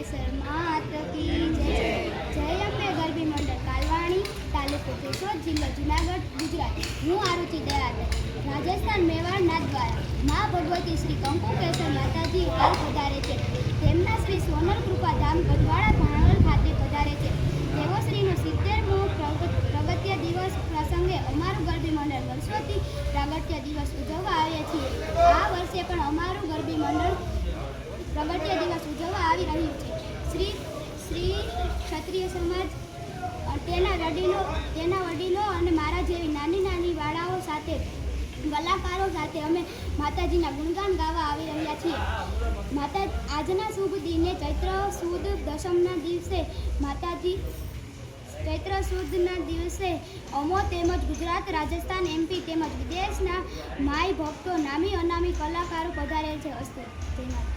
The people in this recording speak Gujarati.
કેસર માત કી જય. જય અંબે ગરબી મંડળ કાલવાણી, તાલુકો કેશોદ, જિલ્લો જુનાગઢ, ગુજરાત. હું આરુચિ દયાદર, રાજસ્થાન મેવાડ નાથ દ્વારા મા ભગવતી શ્રી કંકુ કેસર માતાજી હાલ પધારે છે. તેમના શ્રી સોનલ કૃપા ધામ ગઢવાડા ભાણવડ ખાતે પધારે છે. તેઓ શ્રીનો 70મો પ્રગટ્ય દિવસ પ્રસંગે અમારું ગરબી મંડળ વર્ષોથી પ્રાગટ્ય દિવસ ઉજવવા આવ્યા છીએ. આ વર્ષે પણ અમારું ગરબી મંડળ પ્રગટ્ય દિવસ ઉજવવા આવી રહ્યું છે. શ્રી ક્ષત્રિય સમાજ તેના વડીલો અને મારા જેવી નાની વાળાઓ સાથે કલાકારો સાથે અમે માતાજીના ગુણગાન ગાવા આવી રહ્યા છીએ. આજના શુભ દિને ચૈત્ર સુદ દશમના દિવસે અમો તેમજ ગુજરાત, રાજસ્થાન, MP તેમજ વિદેશના માય ભક્તો, નામી અનામી કલાકારો પધારેલ છે. અસ્તુ. જય માતા.